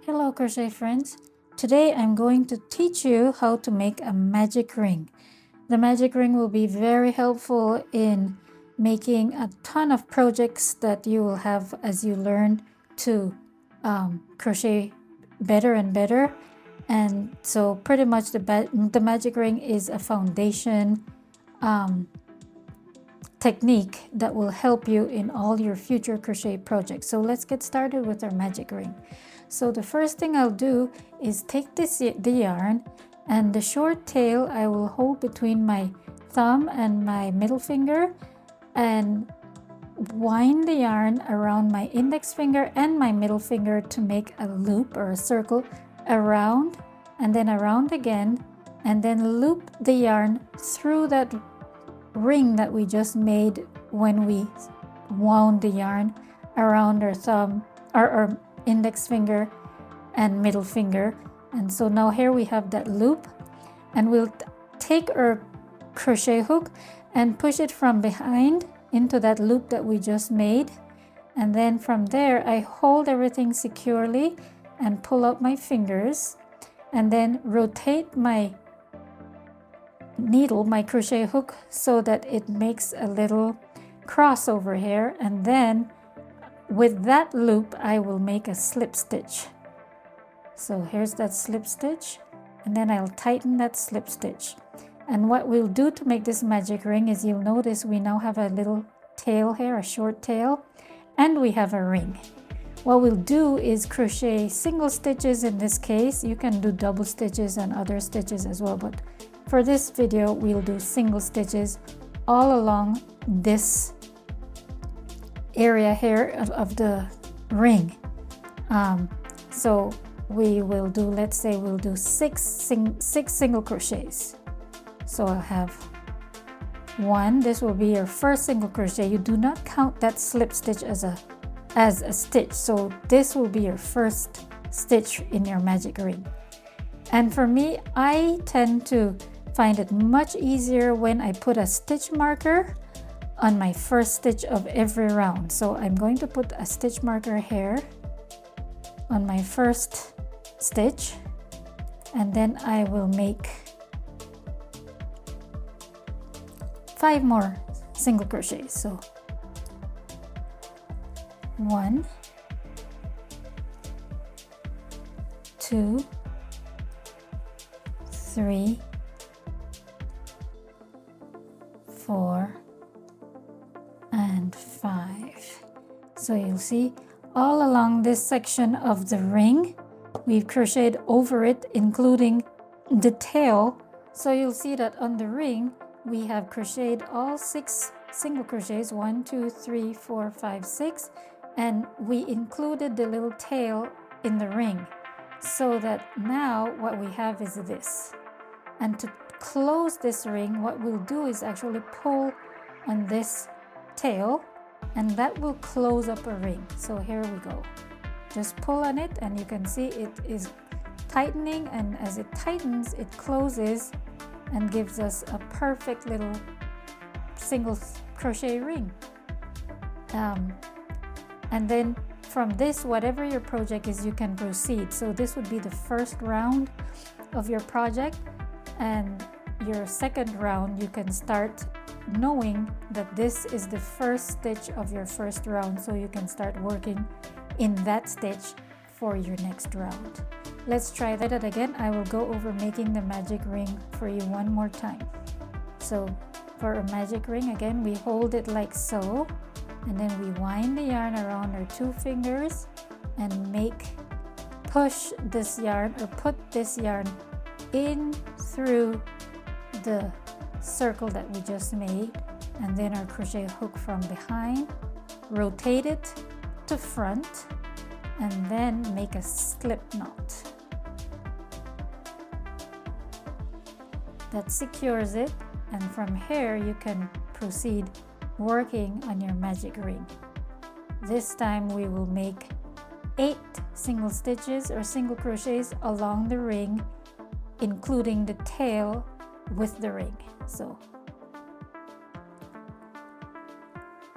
Hello crochet friends. Today I'm going to teach you how to make a magic ring. The magic ring will be very helpful in making a ton of projects that you will have as you learn to crochet better and better. And so pretty much the magic ring is a foundation technique that will help you in all your future crochet projects. So let's get started with our magic ring. So the first thing I'll do is take the yarn, and the short tail I will hold between my thumb and my middle finger and wind the yarn around my index finger and my middle finger to make a loop or a circle around and then around again, and then loop the yarn through that ring that we just made when we wound the yarn around our thumb or our index finger and middle finger. And so now here we have that loop, and we'll take our crochet hook and push it from behind into that loop that we just made, and then from there I hold everything securely and pull out my fingers and then rotate my needle, my crochet hook, so that it makes a little crossover here, and then with that loop I will make a slip stitch. So here's that slip stitch, and then I'll tighten that slip stitch. And what we'll do to make this magic ring is, you'll notice we now have a little tail here, a short tail, and we have a ring. What we'll do is crochet single stitches in this case. You can do double stitches and other stitches as well, but for this video we'll do single stitches all along this area here of the ring. So we will do, let's say we'll do six single crochets. So I'll have one. This will be your first single crochet. You do not count that slip stitch as a stitch, so this will be your first stitch in your magic ring. And for me, I tend to find it much easier when I put a stitch marker on my first stitch of every round. So I'm going to put a stitch marker here on my first stitch, and then I will make 5 more single crochets. So 1, 2, 3, 4, and 5. So you'll see all along this section of the ring we've crocheted over it, including the tail. So you'll see that on the ring we have crocheted all 6 single crochets, 1, 2, 3, 4, 5, 6, and we included the little tail in the ring, so that now what we have is this. And to close this ring, what we'll do is actually pull on this tail, and that will close up a ring. So here we go, just pull on it and you can see it is tightening, and as it tightens it closes and gives us a perfect little single crochet ring. And then from this, whatever your project is, you can proceed. So this would be the first round of your project, and your second round you can start knowing that this is the first stitch of your first round, so you can start working in that stitch for your next round. Let's try that again. I will go over making the magic ring for you one more time. So for a magic ring, again, we hold it like so, and then we wind the yarn around our 2 fingers and push this yarn, or put this yarn in through the circle that we just made, and then our crochet hook from behind, rotate it to front, and then make a slip knot. That secures it, and from here you can proceed working on your magic ring. This time we will make 8 single stitches or single crochets along the ring, including the tail with the ring. So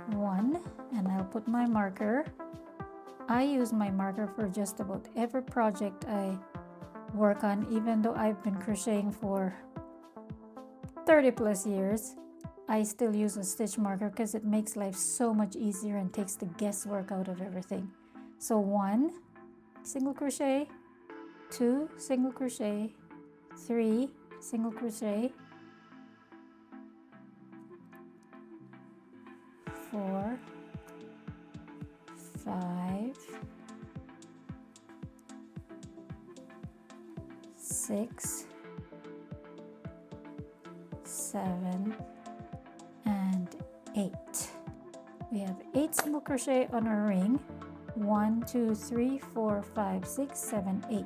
1, and I'll put my marker I use my marker for just about every project I work on, even though I've been crocheting for 30 plus years. I still use a stitch marker because it makes life so much easier and takes the guesswork out of everything. So 1 single crochet, 2 single crochet, 3 single crochet, 4, 5, 6, 7, and 8. We have 8 single crochet on our ring. 1, 2, 3, 4, 5, 6, 7, 8.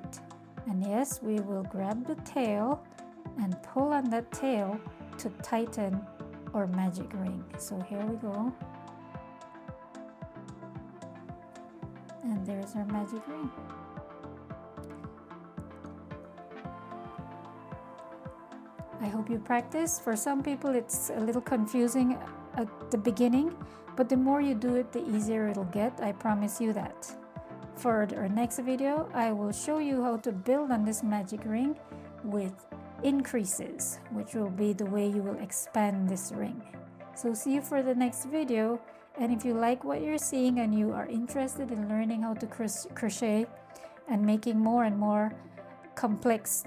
And yes, we will grab the tail and pull on that tail to tighten our magic ring. So here we go. And there's our magic ring. I hope you practice. For some people it's a little confusing at the beginning, but the more you do it, the easier it'll get. I promise you that. For our next video, I will show you how to build on this magic ring with increases, which will be the way you will expand this ring. So see you for the next video. And if you like what you're seeing and you are interested in learning how to crochet and making more and more complex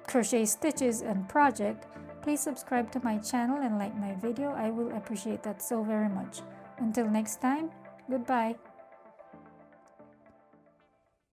crochet stitches and project, please subscribe to my channel and like my video. I will appreciate that so very much. Until next time, goodbye.